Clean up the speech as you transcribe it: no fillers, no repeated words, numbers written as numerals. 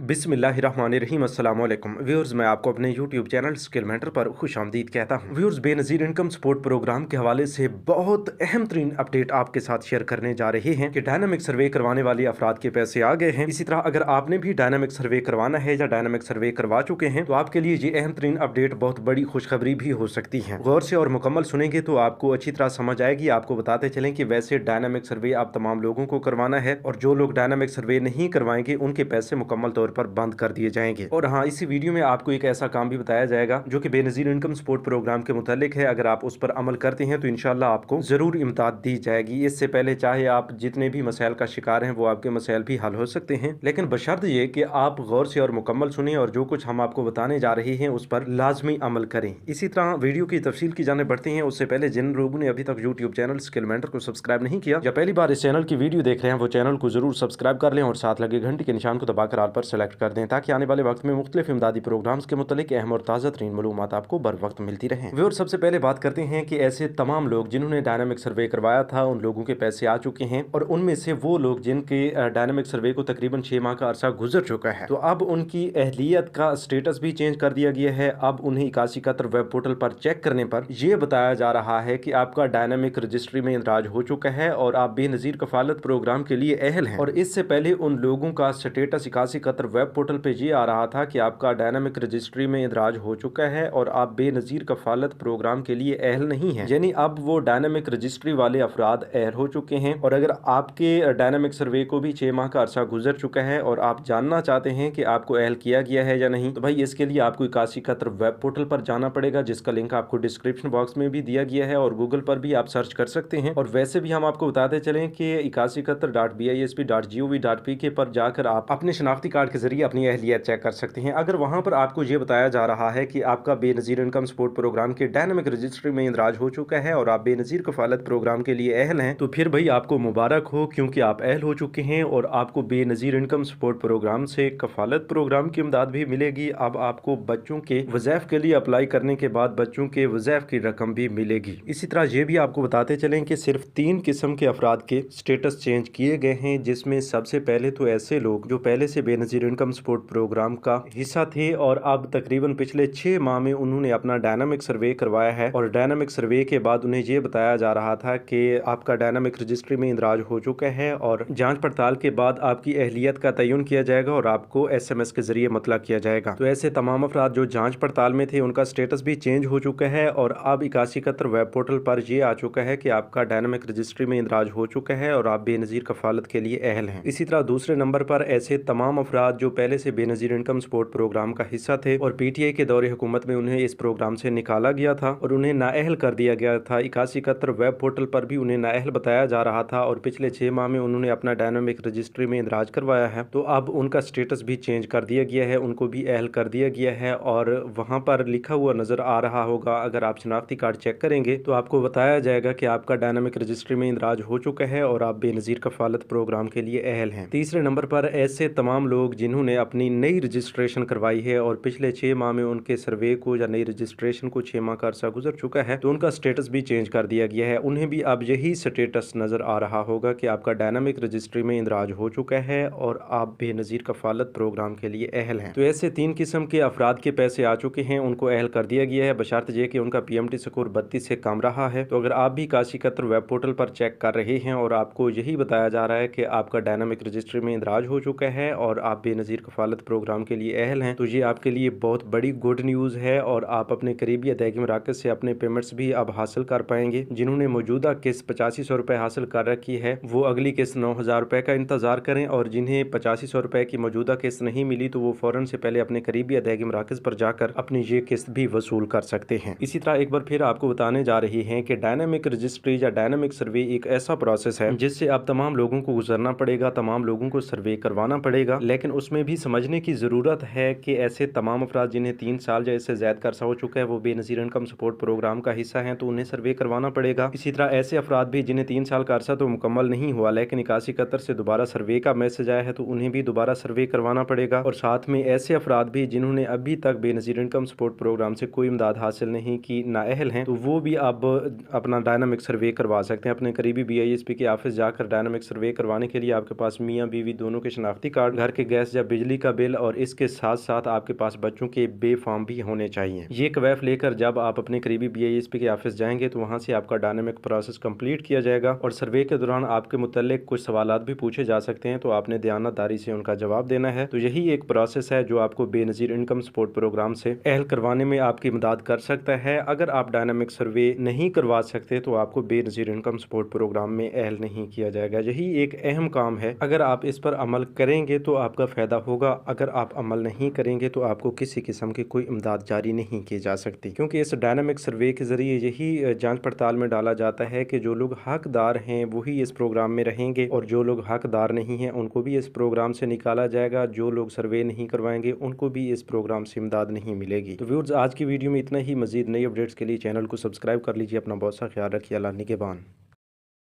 बिस्मिल्लाहिर्रहमानिर्रहीम अस्सलाम वालेकुम व्यूअर्स, मैं आपको अपने यूट्यूब चैनल स्किल मेंटर पर खुशामदीद कहता हूं। Viewers, Benazir income support programme के हवाले से बहुत अहम तरीन अपडेट आपके साथ शेयर करने जा रहे हैं कि डायनामिक सर्वे करवाने वाले अफराद के पैसे आ गए हैं। इसी तरह अगर आपने भी डायनामिक सर्वे करवाना है या डायनामिक सर्वे करवा चुके हैं तो आपके लिए ये अहम तरीन अपडेट बहुत बड़ी खुशखबरी भी हो सकती है। गौर से और मुकम्मल सुनेंगे तो आपको अच्छी तरह समझ आएगी। आपको बताते चलें कि वैसे डायनामिक सर्वे आप तमाम लोगों को करवाना है और जो लोग डायनामिक सर्वे नहीं करवाएंगे उनके पैसे मुकम्मल तौर पर बंद कर दिए जाएंगे। और हाँ, इसी वीडियो में आपको एक ऐसा काम भी बताया जाएगा जो कि बेनज़ीर इनकम सपोर्ट प्रोग्राम के मुतालिक है। अगर आप उस पर अमल करते हैं तो इंशाल्लाह आपको जरूर इमदाद दी जाएगी। इससे पहले चाहे आप जितने भी मसाइल का शिकार हैं वो आपके मसाइल भी हल हो सकते हैं, लेकिन बशर्त ये कि आप गौर से और मुकम्मल सुने और जो कुछ हम आपको बताने जा रहे हैं उस पर लाजमी अमल करें। इसी तरह वीडियो की तफसील की जाने बढ़ते हैं उससे पहले जिन लोगों ने अभी तक यूट्यूब चैनल स्किल मेंटर को सब्सक्राइब नहीं किया या पहली बार इस चैनल की वीडियो देख रहे हैं वो चैनल को जरूर सब्सक्राइब कर लें और साथ लगे घंटी के निशान को दबाकर ऑल पर सेलेक्ट कर दें ताकि आने वाले वक्त में मुख्तलिफ इमदादी प्रोग्राम्स के मुतालिक अहम और ताज़ा तरीन मालूमात आपको बर वक्त मिलती रहे। व्यूअर्स, सबसे पहले बात करते हैं कि ऐसे तमाम लोग जिन्होंने डायनामिक सर्वे करवाया था उन लोगों के पैसे आ चुके हैं और उनमें से वो लोग जिनके डायनामिक सर्वे को तकरीबन 6 माह का अरसा गुजर चुका है तो अब उनकी अहलियत का स्टेटस भी चेंज कर दिया गया है। अब उन्हें 8171 वेब पोर्टल पर चेक करने पर यह बताया जा रहा है कि आपका डायनामिक रजिस्ट्री में इंदराज हो चुका है और आप बेनजीर कफालत प्रोग्राम के लिए अहल हैं। और इससे पहले उन लोगों का स्टेटस 8171 वेब पोर्टल पे ये आ रहा था कि आपका डायनामिक रजिस्ट्री में इंदराज हो चुका है और आप बेनजीर कफालत प्रोग्राम के लिए अहल नहीं है, यानी अब वो डायनामिक रजिस्ट्री वाले अफराद अहल हो चुके हैं। और अगर आपके डायनामिक सर्वे को भी 6 माह का अरसा गुजर चुका है और आप जानना चाहते हैं कि आपको अहल किया गया है या नहीं तो भाई इसके लिए आपको 8171 वेब पोर्टल पर जाना पड़ेगा, जिसका लिंक आपको डिस्क्रिप्शन बॉक्स में भी दिया गया है और गूगल पर भी आप सर्च कर सकते हैं। और वैसे भी हम आपको बताते चलें कि 8171.bisp.gov.pk पर जाकर आप अपने शनाख्ती कार्ड के जरिए अपनी अहलियत चेक कर सकते हैं। अगर वहां पर आपको ये बताया जा रहा है कि आपका बेनजीर इनकम सपोर्ट प्रोग्राम के डायनामिक रजिस्ट्री में इंदराज हो चुका है और आप बेनजीर कफालत प्रोग्राम के लिए अहल हैं तो फिर भाई आपको मुबारक हो, क्योंकि आप अहल हो चुके हैं और आपको बेनजीर इनकम सपोर्ट प्रोग्राम से कफालत प्रोग्राम की इमदाद भी मिलेगी। अब आपको बच्चों के वज़ैफ के लिए अप्लाई करने के बाद बच्चों के वज़ैफ की रकम भी मिलेगी। इसी तरह ये भी आपको बताते चलें कि सिर्फ 3 किस्म के अफराद के स्टेटस चेंज किए गए हैं, जिसमें सबसे पहले तो ऐसे लोग जो पहले से बेनजीर इनकम सपोर्ट प्रोग्राम का हिस्सा थे और अब तकरीबन पिछले 6 माह में उन्होंने अपना डायनामिक सर्वे करवाया है और डायनामिक सर्वे के बाद उन्हें ये बताया जा रहा था कि आपका डायनामिक रजिस्ट्री में इंदराज हो चुका है और जांच पड़ताल के बाद आपकी अहलियत का तयन किया जाएगा और आपको SMS के जरिए मतला किया जाएगा। तो ऐसे तमाम अफराद जो जांच पड़ताल में थे उनका स्टेटस भी चेंज हो चुका है और अब 8171 वेब पोर्टल पर यह आ चुका है कि आपका डायनामिक रजिस्ट्री में इंदराज हो चुका है और आप बेनजीर कफालत के लिए अहल हैं। इसी तरह दूसरे नंबर पर ऐसे तमाम अफराद जो पहले से बेनजीर इनकम सपोर्ट प्रोग्राम का हिस्सा थे और PTI के दौरे हुकूमत में उन्हें इस प्रोग्राम से निकाला गया था और उन्हें नाअहल कर दिया गया था। 8171 वेब पोर्टल पर भी उन्हें नाअहल बताया जा रहा था और पिछले 6 माह में उन्होंने अपना डायनामिक रजिस्ट्री में इंदराज करवाया है तो अब उनका स्टेटस भी चेंज कर दिया गया है, उनको भी अहल कर दिया गया है। और वहां पर लिखा हुआ नजर आ रहा होगा, अगर आप शनाख्ती कार्ड चेक करेंगे तो आपको बताया जाएगा कि आपका डायनामिक रजिस्ट्री में इंदराज हो चुका है और आप बेनजीर कफालत प्रोग्राम के लिए अहल हैं। तीसरे नंबर पर ऐसे तमाम लोग जिन्होंने अपनी नई रजिस्ट्रेशन करवाई है और पिछले 6 माह में उनके सर्वे को या नई रजिस्ट्रेशन को 6 माह का अरसा गुजर चुका है तो उनका स्टेटस भी चेंज कर दिया गया है। उन्हें भी अब यही स्टेटस नजर आ रहा होगा कि आपका डायनामिक रजिस्ट्री में इंदराज हो चुका है और आप बेनजीर कफालत प्रोग्राम के लिए अहल हैं। तो ऐसे 3 किस्म के अफराद के पैसे आ चुके हैं, उनको अहल कर दिया गया है बशर्त ये कि उनका PMT स्कोर 32 से कम रहा है। तो अगर आप भी 8171 वेब पोर्टल पर चेक कर रहे हैं और आपको यही बताया जा रहा है कि आपका डायनामिक रजिस्ट्री में इंदराज हो चुका है और आप बेनजीर कफालत प्रोग्राम के लिए अहल हैं तो ये आपके लिए बहुत बड़ी गुड न्यूज़ है और आप अपने करीबी अदायगी मराकज़ से अपने पेमेंट्स भी अब हासिल कर पाएंगे। जिन्होंने मौजूदा किस्त 8500 रुपये हासिल कर रखी है वो अगली किस्त 9000 रुपये का इंतजार करें और जिन्हें 8500 रुपये की मौजूदा किस्त नहीं मिली तो वो फौरन से पहले अपने करीबी अदायगी मराकज़ पर जाकर अपनी ये किस्त भी वसूल कर सकते हैं। इसी तरह एक बार फिर आपको बताने जा रही हैं कि डायनामिक रजिस्ट्री या डायनामिक सर्वे एक ऐसा प्रोसेस है जिससे अब तमाम लोगों को गुजरना पड़ेगा, तमाम लोगों को सर्वे करवाना पड़ेगा, लेकिन उसमें भी समझने की ज़रूरत है कि ऐसे तमाम अफराद जिन्हें 3 साल या इससे ज़्यादा अरसा हो चुका है वो बेनजीर इनकम सपोर्ट प्रोग्राम का हिस्सा हैं तो उन्हें सर्वे करवाना पड़ेगा। इसी तरह ऐसे अफराद भी जिन्हें 3 साल का अरसा तो मुकम्मल नहीं हुआ लेकिन 8171 से दोबारा सर्वे का मैसेज आया है तो उन्हें भी दोबारा सर्वे करवाना पड़ेगा। और साथ में ऐसे अफराद भी जिन्होंने अभी तक बेनजीर इनकम सपोर्ट प्रोग्राम से कोई इमदाद हासिल नहीं की, नाअहल हैं, तो वो भी अब अपना डायनामिक सर्वे करवा सकते हैं। अपने करीबी BISP के ऑफिस जाकर डायनामिक सर्वे करवाने के लिए आपके पास मियाँ बीवी दोनों के शनाख्ती कार्ड, घर के गैस गैस या बिजली का बिल, और इसके साथ साथ आपके पास बच्चों के बे फॉर्म भी होने चाहिए। ये कवैफ लेकर जब आप अपने करीबी BISP के ऑफिस जाएंगे तो वहां से आपका डायनामिक प्रोसेस कंप्लीट किया जाएगा, और सर्वे के दौरान आपके मुतल्लिक कुछ सवालात भी पूछे जा सकते हैं, तो आपने दयानतदारी से उनका जवाब देना है। तो यही एक प्रोसेस है जो आपको बेनज़ीर इनकम सपोर्ट प्रोग्राम से अहल करवाने में आपकी मदद कर सकता है। अगर आप डायनामिक सर्वे नहीं करवा सकते तो आपको बेनज़ीर इनकम सपोर्ट प्रोग्राम में अहल नहीं किया जाएगा। यही एक अहम काम है। अगर आप इस पर अमल करेंगे तो आपका फ़ायदा होगा, अगर आप अमल नहीं करेंगे तो आपको किसी किस्म की कोई इमदाद जारी नहीं की जा सकती, क्योंकि इस डायनामिक सर्वे के ज़रिए यही जांच पड़ताल में डाला जाता है कि जो लोग हकदार हैं वही इस प्रोग्राम में रहेंगे, और जो लोग हकदार नहीं हैं उनको भी इस प्रोग्राम से निकाला जाएगा। जो लोग सर्वे नहीं करवाएंगे उनको भी इस प्रोग्राम से इमदाद नहीं मिलेगी। तो व्यूअर्स, आज की वीडियो में इतना ही। मजीद नई अपडेट्स के लिए चैनल को सब्सक्राइब कर लीजिए। अपना बहुत सा ख्याल रखिए। अल्लाह निगहबान।